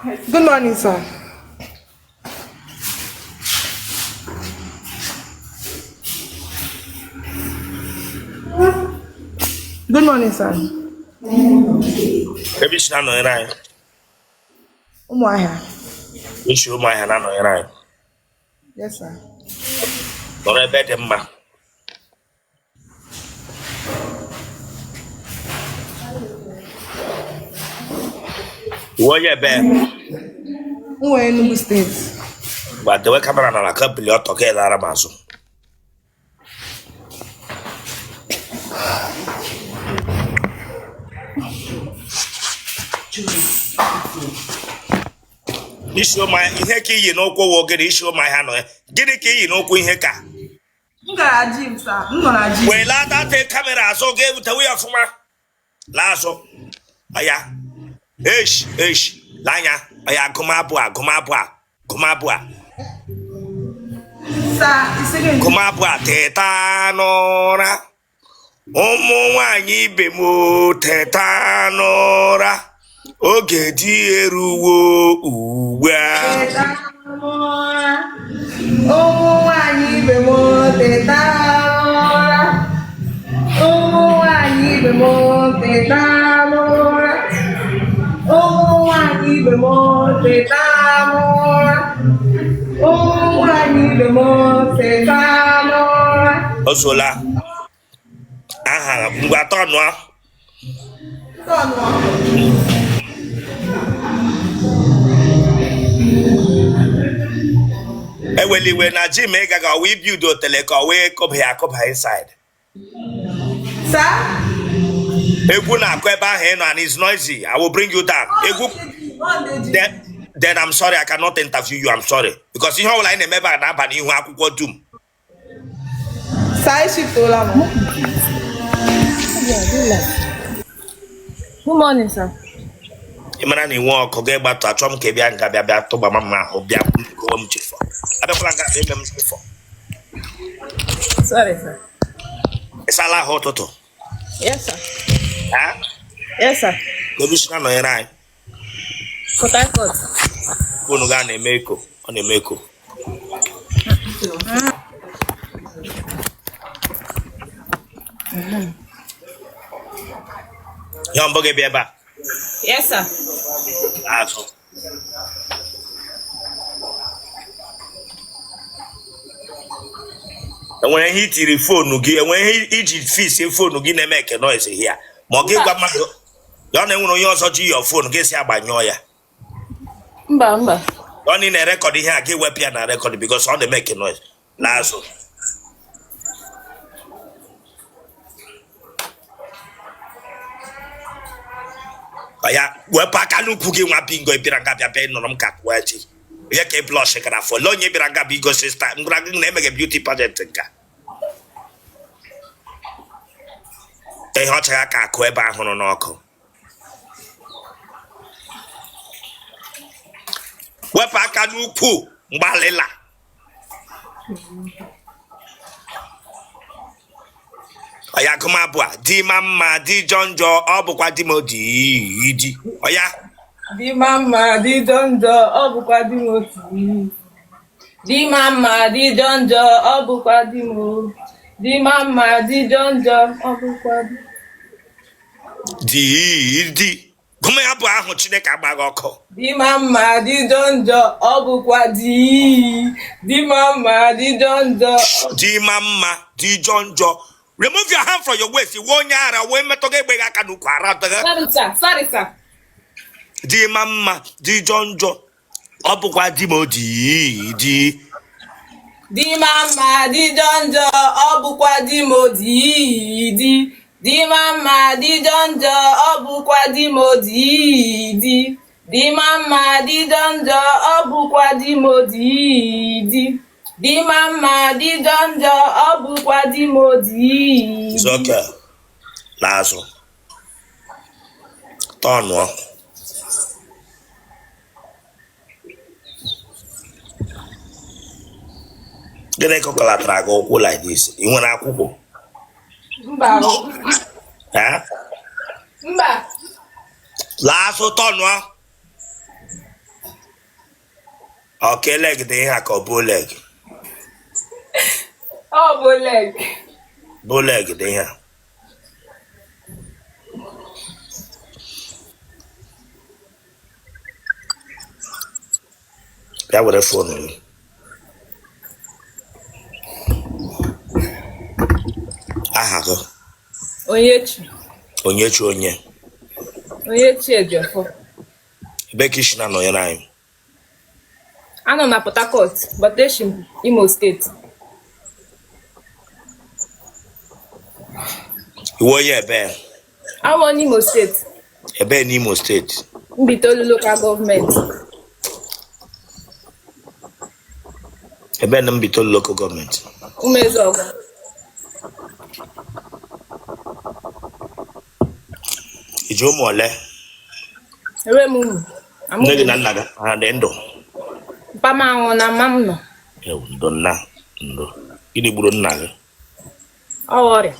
Good morning, sir. Good morning, sir. Maybe she's not knowing I. You show my hand on your eye. Yes, sir. Don't I bet him, ma. What you bet? Who are in the States? But the way camera on a couple of talking that about so. You show my heki, you know, go get issue my hand on it. Get a key, you know, Queen Heka. Sir. Well, that take camera, so gave it away from her. Lasso. Aya. Ish. Lanya. Aya, Kumabua. Sir, Kumabua, Tetanora. Omo Nwanyi Bemo Tetanora. Oge di eruwo uwa. Tetanora. Omo Nwanyi Bemo Tetanora. Omo Nwanyi Bemo Tetanora. Omo Nwanyi Bemo Tetanora. Omo Nwanyi Bemo Tetanora. Osola. Aha, ngwa tonwa. Eweli we na Jim Egaga we build Otele ka we come here inside. Sir? Egwu na akwa ebe ahụ nọ and it's noisy. I will bring you down. Egwu. Then I'm sorry, I cannot interview you. I'm sorry. Because you know what I remember na aba n'ihu akwụkwọ dum. Sir, Good morning, sir. Imana ni nwa ọkụ ga-egbatu achọ m ka bịa nga bịa tụba mama ahụ bịa kowe m chefọ. Abịakwala nga eme m chefọ. Sorry, sir. Ịsala ahụ ụtụtụ. Yes, sir. Ha? Yes, sir. Commissioner nọnyere anyị. Port Harcourt. Unu ga na-eme eko. Ọ na-eme eko. Ya mbọ gị bịa ebe a. Yes, sir. Azụ. Enwere ihe itiri fonu gị, enwere ihe iji fisi fonu gị na-eme eke noise here. Ma ọ gị gwa mmadụ ya na enwere onye ọzọ ji your phone gị si agbanyụọ ya. Mba. Ọ na ị na-erekọd ihe a gị wepụ ya na rekọd because ọ na-eme eke noise. N'azụ. Ya wepụ aka n'ukwu gị nwa bingo bịara nga bịa nọrọ m ka kwuo echi. Ihe ka blush gara afọ le onye bịara nga bingo sister ngwara gị na-emeghe beauty pageant nka. Ihe ọcha ya ka akụ ebe ahụ nọ n'ọkụ. Wepụ aka n'ukwu mgbalịla. Oya kuma abụọ di mama di jonjo ọ bụkwa di mo di oya Di mama di donjo ọ bụkwa di mo ti. Di mama di donjo ọ bụkwa di mo. Di mama di donjo ọ bụkwa di kuma ya bụ ahụ Chineke agbaghị ọkụ. Di mama di donjo ọ bụkwa di. Di mama di donjo. Di mama di jonjo. Remove your hand from your waist. You won't yara when metoge bega kanu kwara. Sorry, sir. Di mama di jonjo. Obukwa di mo di. Di mama di donjo ọ bụkwa di mo di. Di mama di donjo ọ bụkwa di mo di. Di mama di donjo ọ bụkwa di mo di. Di mama di donjo ọ bụkwa di mo di. It's okay. Lazo. Tonwa. Gịnị ka ọkọla tara gị ụkwụ like this? Ị nwere akwụkwọ? Mba. Ha? Mba. Lazo tonwa. Okay, leg dị ha ka bow leg. Oh, bow leg. Bow leg dị ha. Ya were phone gị. Aha gị. Onyechi. Onyechi onye. Onyechi Ejiofor. Ebe ka isi na-anọnyere anyị. Anọ na Port Harcourt, but eshi m Imo State. Iwe onye ebe? Awọ n'Imo State. Ebe n'Imo State. Mbitolu local government. Ebe na Mbitolu local government. Umezogo. Iji ụmụ ole? Ewe m ụmụ. Nne gị na nna gị ha dị ndụ? Papa m anwụ na mma m nọ. Ndo nna ndo. Gịnị gburu nna gị? Ọ ọrịa.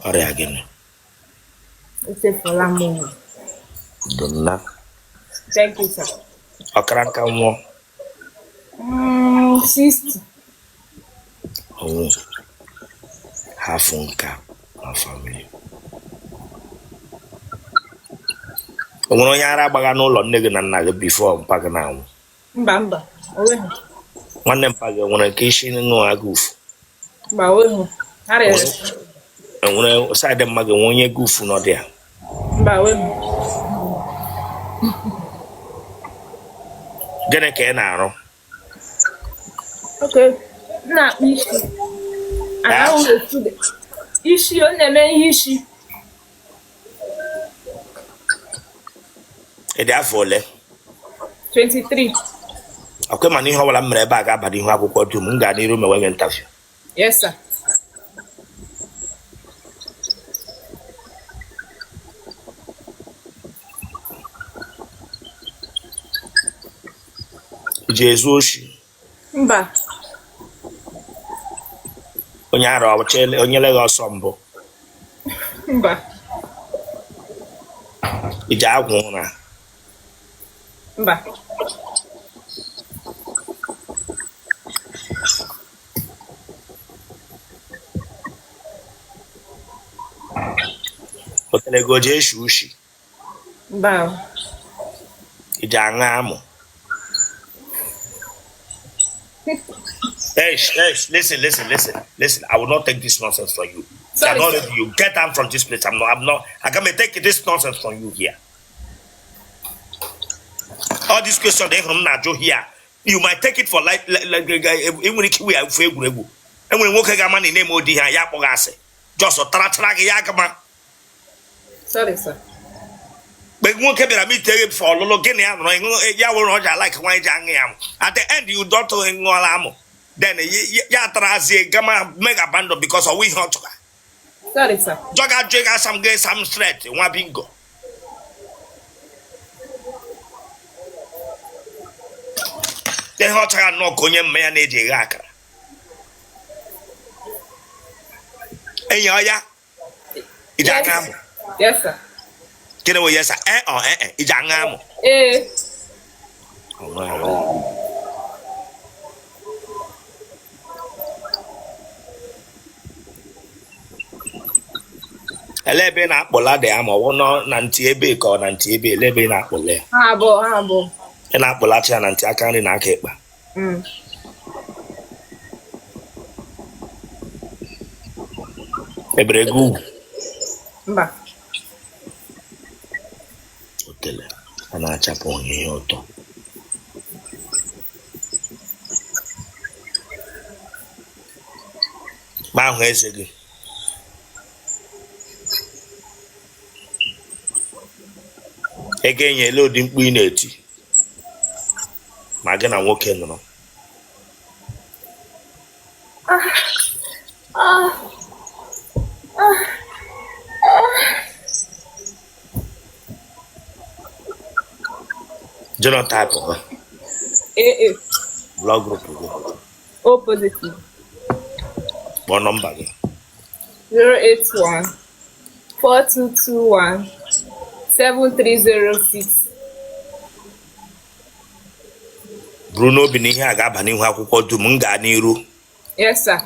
Ọrịa gịnị? Echefula m ụmụ. Ndo nna. Thank you, sir. Ọkara nka nwụọ. 60. Ọnwụ. Hafụ nka na famili. O nwere onye ara agbaga n'ụlọ nne gị na nna gị bifo mpa gị na-anwụ? Mba. Owehu. Nwanne mpa gị nwere nke isi ṅụọ agụ ufu? Mba, owehu. Arịrị. Enwere saịdị mma gị nwe onye gị ufu n'ọdị ya? Mba, owehu. Gịnị ka ị na-arụ? Okay. M na-akpụ isi. Anaghị m etu dị. Isi, ọ na-eme ihe isi. Ị dị afọ ole? 23. Ọkwe mana ihe ọbụla m mere ebe a ga-aba n'ihu akwụkwọ dum m ga n'iru mewe gị ntafio. Yes, sir. Iji ezu oshi? Mba. Onye ara onye le gị ọsọ mbụ? Mba. Iji agwụ ụra? Mba. Otele gị o ji eshi ushi? Mba. Iji aṅụ amụ? Hey, listen. I will not take this nonsense from you. Sorry, sir. You get out from this place. I'm not. I can't take this nonsense from you here. All these questions they from Najo here. You might take it for like even if we are favorable. And when work a man in name Odi here, Yapogase. Just a track yakama. Sorry, sir. But one can be taken for Lolo Guinea, like wine jangam. At the end, you don't tell him Amo. Then Yatrazi Gama make a bundle because of we hot. Sorry, sir. Joga Jega some gay some straight, one bingo. Then hot no conyam mayonnaise raka. And ya? Yes, sir. Get away, yes, it's a ngam. Elebe na akpọla dị ama ọ nọ na ntị ebe ka ọ na ntị ebe elebe na akpọla ya. Ha abụọ. Ị na-akpọlachi ya na ntị aka nri na aka ekpa. Ebere gị ugwu? Mba. Otele a na-achapụ onye ihe ụtọ. Ma ahụ eze gị. Ị ga-enyela ụdị mkpu ị na-eti ma gị na nwoke nụrụ. Genotype ha? AA. Blood group gị? O positive. Kpọọ nọmba gị. 081 4221 7306. Bruno bi n'ihe a ga-aba n'ihu akwụkwọ dum m gaa n'iru. Yes, sir.